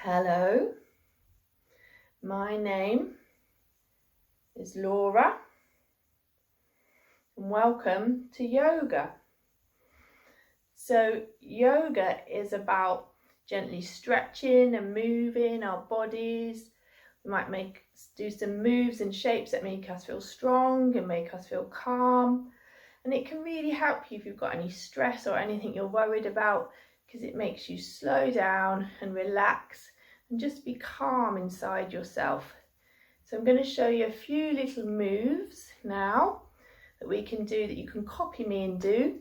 Hello, my name is Laura and welcome to yoga. So yoga is about gently stretching and moving our bodies. We might do some moves and shapes that make us feel strong and make us feel calm. And it can really help you if you've got any stress or anything you're worried about, because it makes you slow down and relax and just be calm inside yourself. So I'm going to show you a few little moves now that we can do, that you can copy me and do,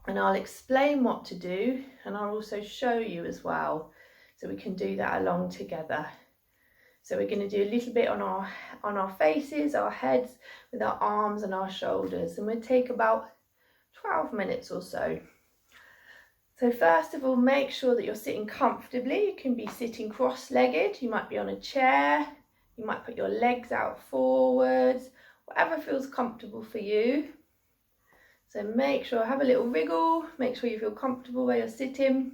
and I'll explain what to do, and I'll also show you as well, so we can do that along together. So we're going to do a little bit on our faces, our heads, with our arms and our shoulders, and we'll take about 12 minutes or so. So first of all, make sure that you're sitting comfortably. You can be sitting cross-legged, you might be on a chair, you might put your legs out forwards, whatever feels comfortable for you. So make sure, have a little wriggle, make sure you feel comfortable where you're sitting.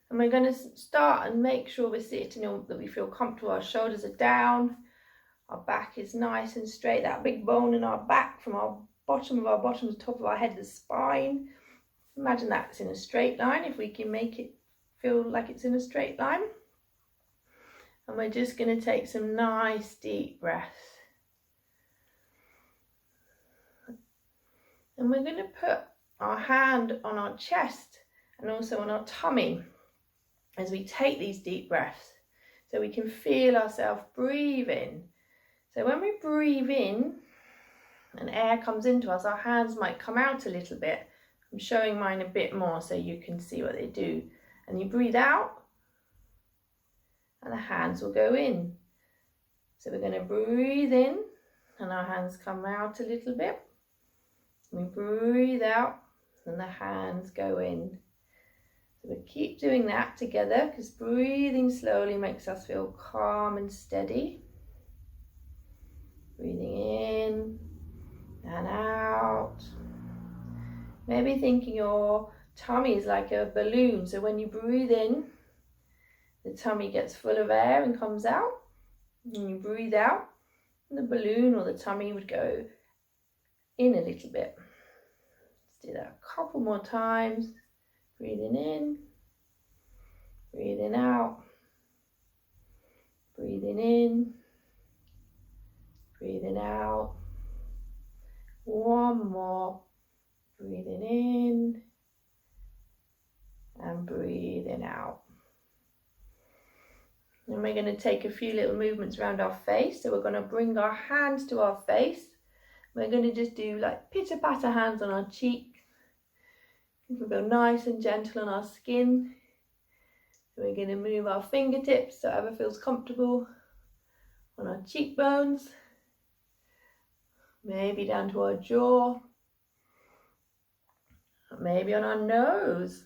And we're going to start and make sure we're sitting, that we feel comfortable, our shoulders are down, our back is nice and straight, that big bone in our back from our bottom to the top of our head, the spine. Imagine that's in a straight line, if we can make it feel like it's in a straight line. And we're just going to take some nice deep breaths. And we're going to put our hand on our chest and also on our tummy as we take these deep breaths, so we can feel ourselves breathing. So when we breathe in and air comes into us, our hands might come out a little bit. I'm showing mine a bit more so you can see what they do. And you breathe out and the hands will go in. So we're going to breathe in and our hands come out a little bit. We breathe out and the hands go in. So we keep doing that together, because breathing slowly makes us feel calm and steady. Breathing in and out. Maybe thinking your tummy is like a balloon, so when you breathe in, the tummy gets full of air and comes out. And you breathe out, and the balloon or the tummy would go in a little bit. Let's do that a couple more times. Breathing in, breathing out, breathing in, breathing out. One more. Breathing in and breathing out. And we're going to take a few little movements around our face. So we're going to bring our hands to our face. We're going to just do like pitter-patter hands on our cheek. We'll feel nice and gentle on our skin. So we're going to move our fingertips, so whatever feels comfortable, on our cheekbones. Maybe down to our jaw. Maybe on our nose,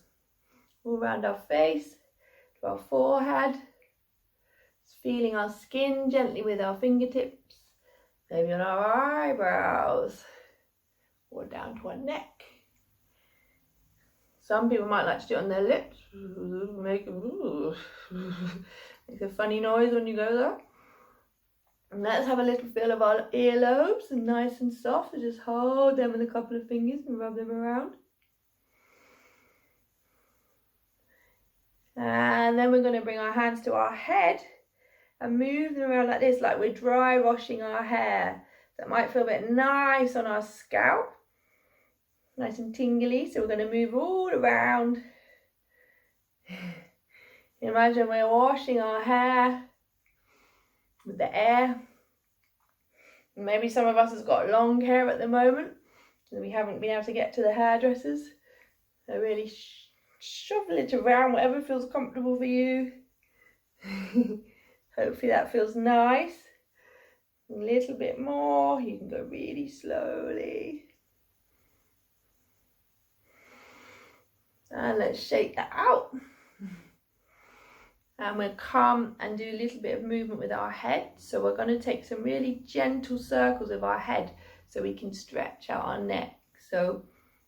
all around our face, to our forehead. Just feeling our skin gently with our fingertips. Maybe on our eyebrows, or down to our neck. Some people might like to do it on their lips. Make a funny noise when you go there. And let's have a little feel of our earlobes, and nice and soft. So just hold them with a couple of fingers and rub them around. And then we're going to bring our hands to our head and move them around like this, like we're dry washing our hair. That might feel a bit nice on our scalp, nice and tingly. So we're going to move all around. Imagine we're washing our hair with the air. Maybe some of us has got long hair at the moment, and we haven't been able to get to the hairdressers. So really shuffle it around, whatever feels comfortable for you. Hopefully that feels nice. A little bit more. You can go really slowly. And let's shake that out. And we'll come and do a little bit of movement with our head. So we're going to take some really gentle circles of our head so we can stretch out our neck. So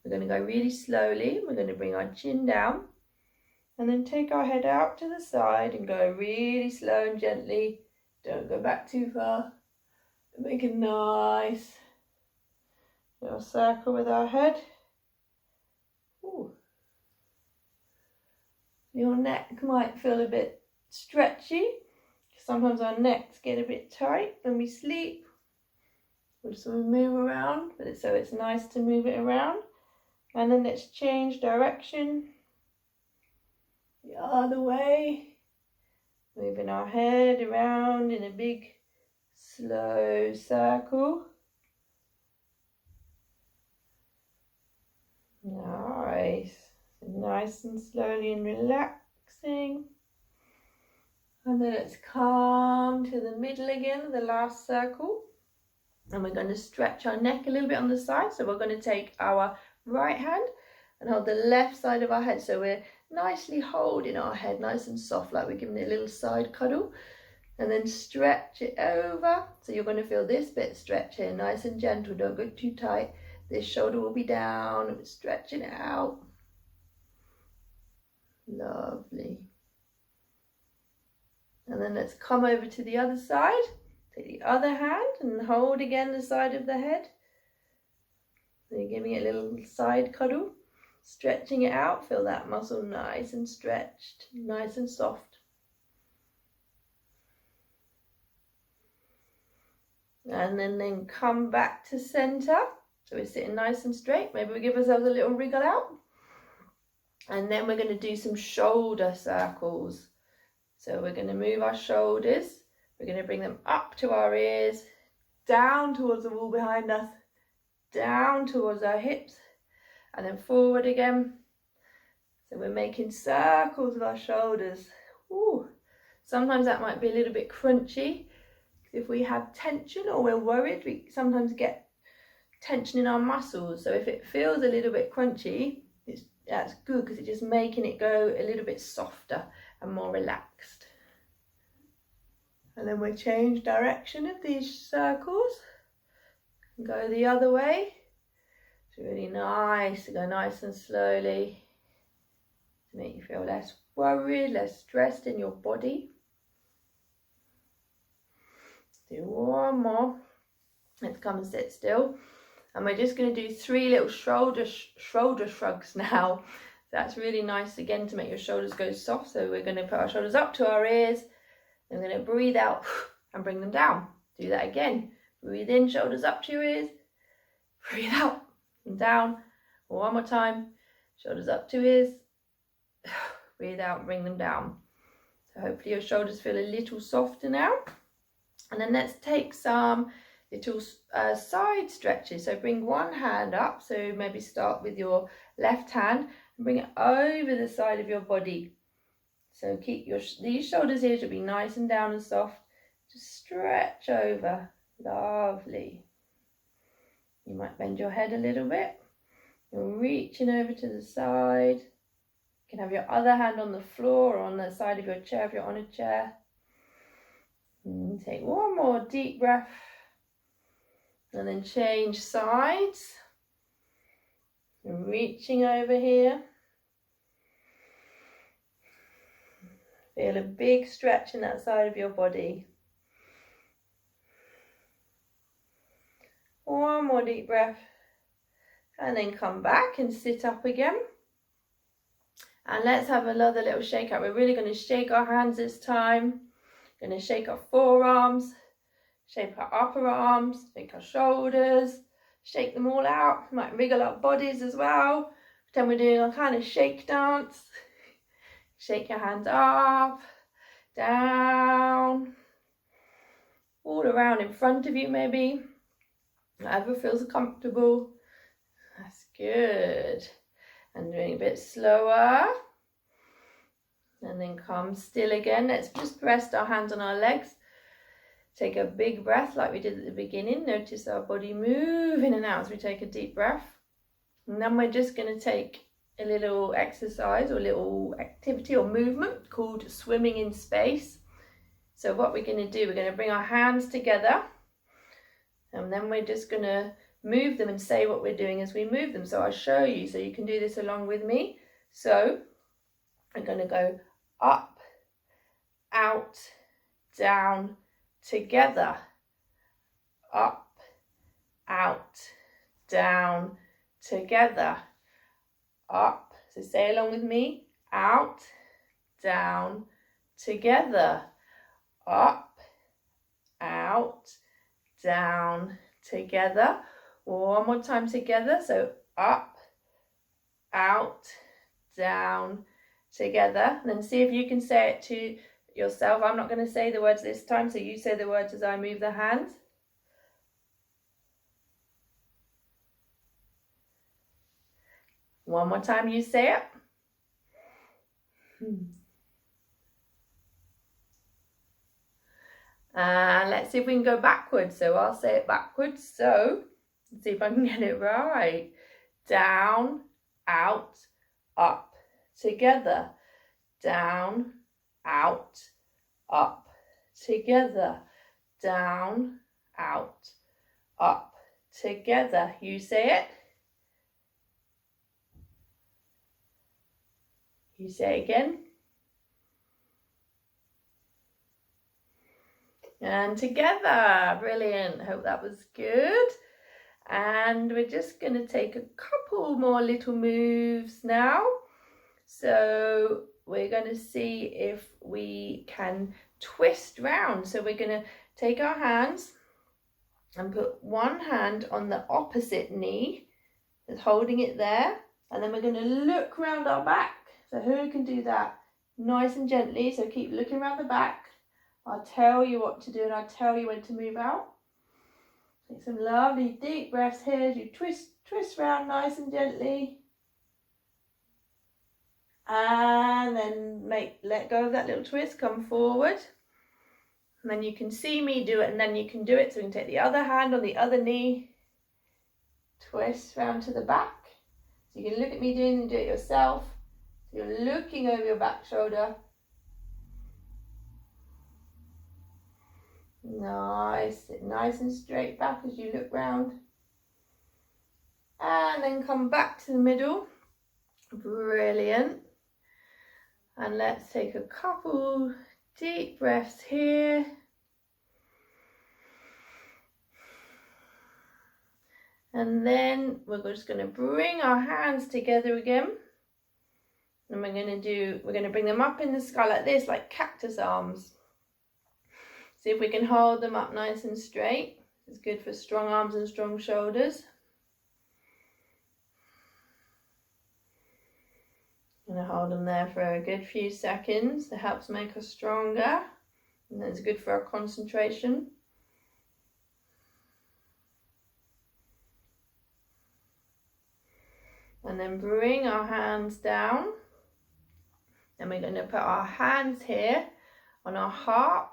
we're going to go really slowly. We're going to bring our chin down And then take our head out to the side and go really slow and gently. Don't go back too far. Make a nice little circle with our head. Ooh. Your neck might feel a bit stretchy. Sometimes our necks get a bit tight when we sleep. We'll just move around, so it's nice to move it around. And then let's change direction. The other way. Moving our head around in a big, slow circle. Nice. Nice and slowly and relaxing. And then let's come to the middle again, the last circle. And we're going to stretch our neck a little bit on the side. So we're going to take our right hand and hold the left side of our head. So we're nicely holding our head nice and soft, like we're giving it a little side cuddle. And then stretch it over. So you're going to feel this bit stretch here, nice and gentle. Don't go too tight. This shoulder will be down and we're stretching it out. Lovely. And then let's come over to the other side. Take the other hand and hold again the side of the head. So you're giving it a little side cuddle. Stretching it out. Feel that muscle nice and stretched, nice and soft. And then come back to center. So we're sitting nice and straight. Maybe we give ourselves a little wriggle out. And then we're going to do some shoulder circles. So we're going to move our shoulders. We're going to bring them up to our ears, down towards the wall behind us, down towards our hips, and then forward again. So we're making circles with our shoulders. Ooh. Sometimes that might be a little bit crunchy. If we have tension or we're worried, we sometimes get tension in our muscles. So if it feels a little bit crunchy, that's good because it's just making it go a little bit softer and more relaxed. And then we change direction of these circles and go the other way. It's really nice to go nice and slowly to make you feel less worried, less stressed in your body. Do one more. Let's come and sit still. And we're just going to do 3 little shoulder shrugs now. That's really nice again to make your shoulders go soft. So we're going to put our shoulders up to our ears. And we're going to breathe out and bring them down. Do that again. Breathe in, shoulders up to your ears. Breathe out and down. One more time. Shoulders up to ears. Breathe out and bring them down. So hopefully your shoulders feel a little softer now. And then let's take some little side stretches. So bring one hand up. So maybe start with your left hand and bring it over the side of your body. So keep these shoulders here to be nice and down and soft. Just stretch over. Lovely. You might bend your head a little bit. You're reaching over to the side. You can have your other hand on the floor or on the side of your chair if you're on a chair. And take one more deep breath. And then change sides. And reaching over here. Feel a big stretch in that side of your body. One more deep breath. And then come back and sit up again. And let's have another little shake out. We're really going to shake our hands this time. Going to shake our forearms. Shake our upper arms. Shake our shoulders. Shake them all out. Might wriggle our bodies as well. Pretend we're doing a kind of shake dance. Shake your hands up, down, all around in front of you maybe, whatever feels comfortable. That's good. And doing a bit slower. And then come still again. Let's just rest our hands on our legs. Take a big breath like we did at the beginning. Notice our body move in and out as we take a deep breath. And then we're just going to take a little exercise or little activity or movement called swimming in space. So what we're going to do, we're going to bring our hands together and then we're just going to move them and say what we're doing as we move them. So I'll show you so you can do this along with me. So We're going to go up, out, down, together. Up, out, down, together. Up, so say along with me, out, down, together. Up, out, down, together. One more time together, so up, out, down, together. And then see if you can say it to yourself. I'm not going to say the words this time, so you say the words as I move the hands. One more time, you say it. And let's see if we can go backwards. So I'll say it backwards. So let's see if I can get it right. Down, out, up, together. Down, out, up, together. Down, out, up, together. You say it. You say it again. And together. Brilliant. Hope that was good. And we're just going to take a couple more little moves now. So we're going to see if we can twist round. So we're going to take our hands and put one hand on the opposite knee, just holding it there. And then we're going to look round our back. So who can do that nice and gently? So keep looking around the back. I'll tell you what to do and I'll tell you when to move out. Take some lovely deep breaths here as you twist round nice and gently. And then let go of that little twist, come forward. And then you can see me do it and then you can do it. So we can take the other hand on the other knee, twist round to the back. So you can look at me doing it and do it yourself. So you're looking over your back shoulder. Nice, sit nice and straight back as you look round. And then come back to the middle. Brilliant. And let's take a couple deep breaths here. And then we're just going to bring our hands together again. And we're going to bring them up in the sky like this, like cactus arms. See if we can hold them up nice and straight. It's good for strong arms and strong shoulders. I'm going to hold them there for a good few seconds. It helps make us stronger. And it's good for our concentration. And then bring our hands down. And we're going to put our hands here on our heart.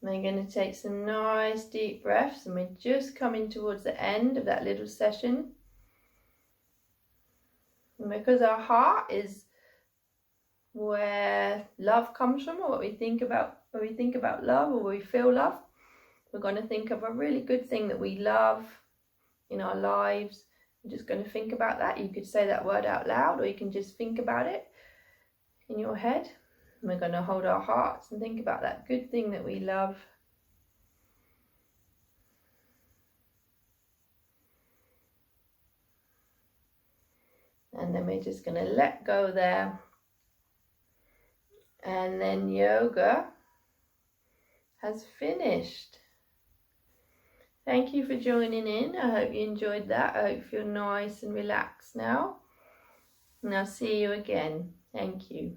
We're going to take some nice deep breaths, and we're just coming towards the end of that little session. And because our heart is where love comes from, or what we think about when we think about love, or when we feel love, we're going to think of a really good thing that we love in our lives. We're just going to think about that. You could say that word out loud, or you can just think about it in your head. And we're going to hold our hearts and think about that good thing that we love. And then we're just going to let go there. And then yoga has finished. Thank you for joining in. I hope you enjoyed that. I hope you feel nice and relaxed now. And I'll see you again. Thank you.